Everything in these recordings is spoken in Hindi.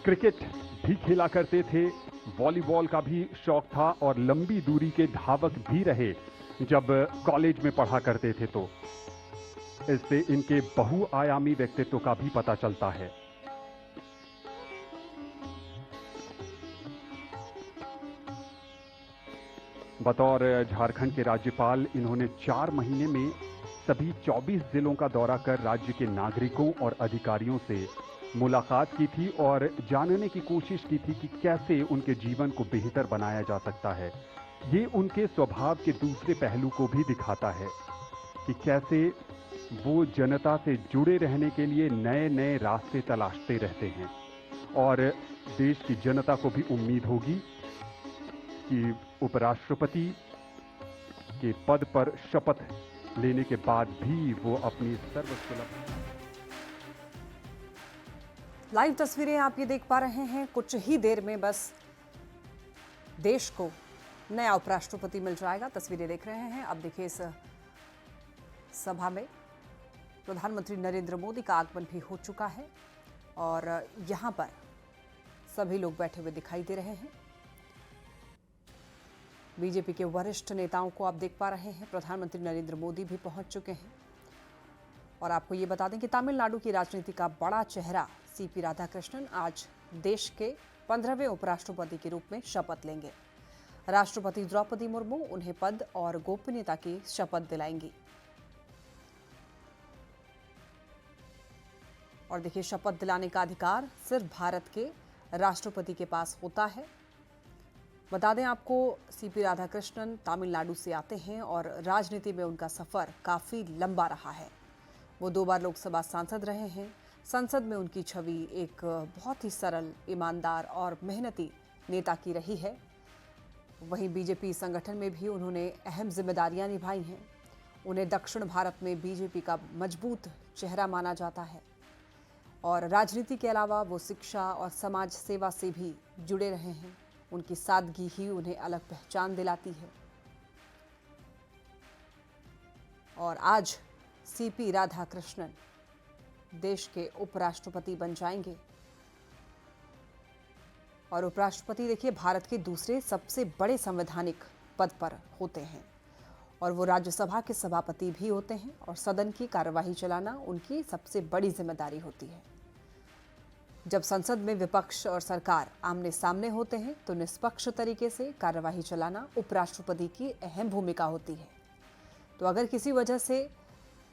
क्रिकेट भी खेला करते थे, वॉलीबॉल का भी शौक था और लंबी दूरी के धावक भी रहे जब कॉलेज में पढ़ा करते थे। तो इससे इनके बहुआयामी व्यक्तित्व का भी पता चलता है। बतौर झारखंड के राज्यपाल इन्होंने 4 महीने में सभी 24 जिलों का दौरा कर राज्य के नागरिकों और अधिकारियों से मुलाकात की थी और जानने की कोशिश की थी कि कैसे उनके जीवन को बेहतर बनाया जा सकता है। ये उनके स्वभाव के दूसरे पहलू को भी दिखाता है कि कैसे वो जनता से जुड़े रहने के लिए नए नए रास्ते तलाशते रहते हैं। और देश की जनता को भी उम्मीद होगी कि उपराष्ट्रपति के पद पर शपथ लेने के बाद भी वो अपनी सर्वसुलभ। लाइव तस्वीरें आप ये देख पा रहे हैं। कुछ ही देर में बस देश को नया उपराष्ट्रपति मिल जाएगा। तस्वीरें देख रहे हैं। अब देखिए, इस सभा में प्रधानमंत्री नरेंद्र मोदी का आगमन भी हो चुका है और यहां पर सभी लोग बैठे हुए दिखाई दे रहे हैं। बीजेपी के वरिष्ठ नेताओं को आप देख पा रहे हैं। प्रधानमंत्री नरेंद्र मोदी भी पहुंच चुके हैं। और आपको ये बता दें कि तमिलनाडु की राजनीति का बड़ा चेहरा सीपी राधाकृष्णन आज देश के 15वें उपराष्ट्रपति के रूप में शपथ लेंगे। राष्ट्रपति द्रौपदी मुर्मू उन्हें पद और गोपनीयता की शपथ दिलाएंगी। और देखिए, शपथ दिलाने का अधिकार सिर्फ भारत के राष्ट्रपति के पास होता है। बता दें आपको, सीपी राधाकृष्णन तमिलनाडु से आते हैं और राजनीति में उनका सफर काफी लंबा रहा है। वो 2 बार लोकसभा सांसद रहे हैं। संसद में उनकी छवि एक बहुत ही सरल, ईमानदार और मेहनती नेता की रही है। वहीं बीजेपी संगठन में भी उन्होंने अहम जिम्मेदारियां निभाई हैं। उन्हें दक्षिण भारत में बीजेपी का मजबूत चेहरा माना जाता है और राजनीति के अलावा वो शिक्षा और समाज सेवा से भी जुड़े रहे हैं। उनकी सादगी ही उन्हें अलग पहचान दिलाती है। और आज सीपी राधाकृष्णन देश के उपराष्ट्रपति बन जाएंगे। और उपराष्ट्रपति देखिए, भारत के दूसरे सबसे बड़े संवैधानिक पद पर होते हैं और वो राज्यसभा के सभापति भी होते हैं और सदन की कार्यवाही चलाना उनकी सबसे बड़ी जिम्मेदारी होती है। जब संसद में विपक्ष और सरकार आमने सामने होते हैं तो निष्पक्ष तरीके से कार्यवाही चलाना उपराष्ट्रपति की अहम भूमिका होती है। तो अगर किसी वजह से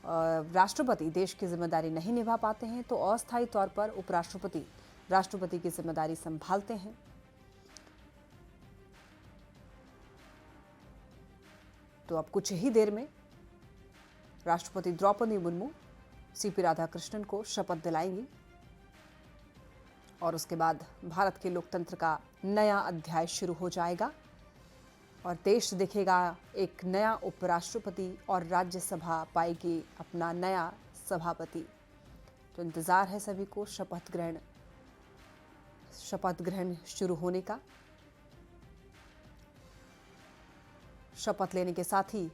राष्ट्रपति देश की जिम्मेदारी नहीं निभा पाते हैं तो अस्थायी तौर पर उपराष्ट्रपति राष्ट्रपति की जिम्मेदारी संभालते हैं। तो अब कुछ ही देर में राष्ट्रपति द्रौपदी मुर्मू सीपी राधाकृष्णन को शपथ दिलाएंगी और उसके बाद भारत के लोकतंत्र का नया अध्याय शुरू हो जाएगा और देश देखेगा एक नया उपराष्ट्रपति और राज्यसभा पाएगी अपना नया सभापति। तो इंतजार है सभी को शपथ ग्रहण शुरू होने का। शपथ लेने के साथ ही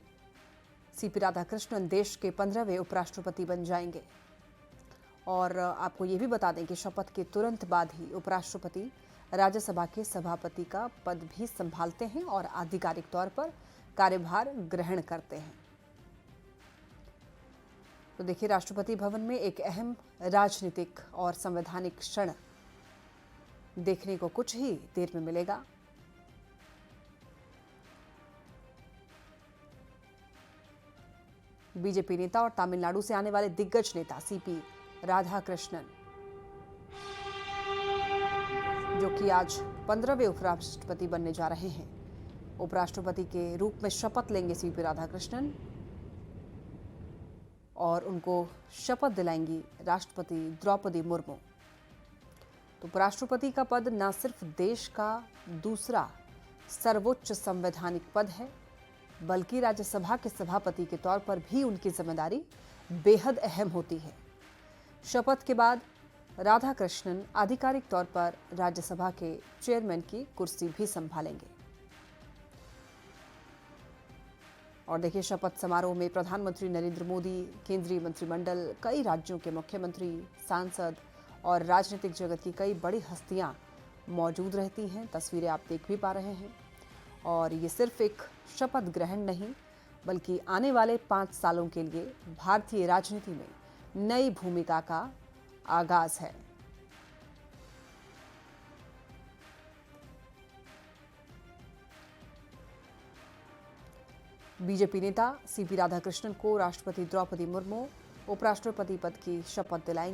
सीपी राधाकृष्णन देश के 15वें उपराष्ट्रपति बन जाएंगे। और आपको ये भी बता दें कि शपथ के तुरंत बाद ही उपराष्ट्रपति राज्यसभा के सभापति का पद भी संभालते हैं और आधिकारिक तौर पर कार्यभार ग्रहण करते हैं। तो देखिए, राष्ट्रपति भवन में एक अहम राजनीतिक और संवैधानिक क्षण देखने को कुछ ही देर में मिलेगा। बीजेपी नेता और तमिलनाडु से आने वाले दिग्गज नेता सीपी राधाकृष्णन, जो कि आज 15वें उपराष्ट्रपति बनने जा रहे हैं, उपराष्ट्रपति के रूप में शपथ लेंगे सीपी राधाकृष्णन और उनको शपथ दिलाएंगी राष्ट्रपति द्रौपदी मुर्मू। तो उपराष्ट्रपति का पद न सिर्फ देश का दूसरा सर्वोच्च संवैधानिक पद है, बल्कि राज्यसभा के सभापति के तौर पर भी उनकी जिम्मेदारी बेहद अहम होती है। शपथ के बाद राधाकृष्णन आधिकारिक तौर पर राज्यसभा के चेयरमैन की कुर्सी भी संभालेंगे। और देखिए, शपथ समारोह में प्रधानमंत्री नरेंद्र मोदी, केंद्रीय मंत्रिमंडल, कई राज्यों के मुख्यमंत्री, सांसद और राजनीतिक जगत की कई बड़ी हस्तियां मौजूद रहती हैं। तस्वीरें आप देख भी पा रहे हैं। और ये सिर्फ एक शपथ ग्रहण नहीं, बल्कि आने वाले 5 सालों के लिए भारतीय राजनीति में नई भूमिका का आगाज है। बीजेपी नेता सीपी राधाकृष्णन को राष्ट्रपति द्रौपदी मुर्मू उपराष्ट्रपति पद की शपथ दिलाएंगे।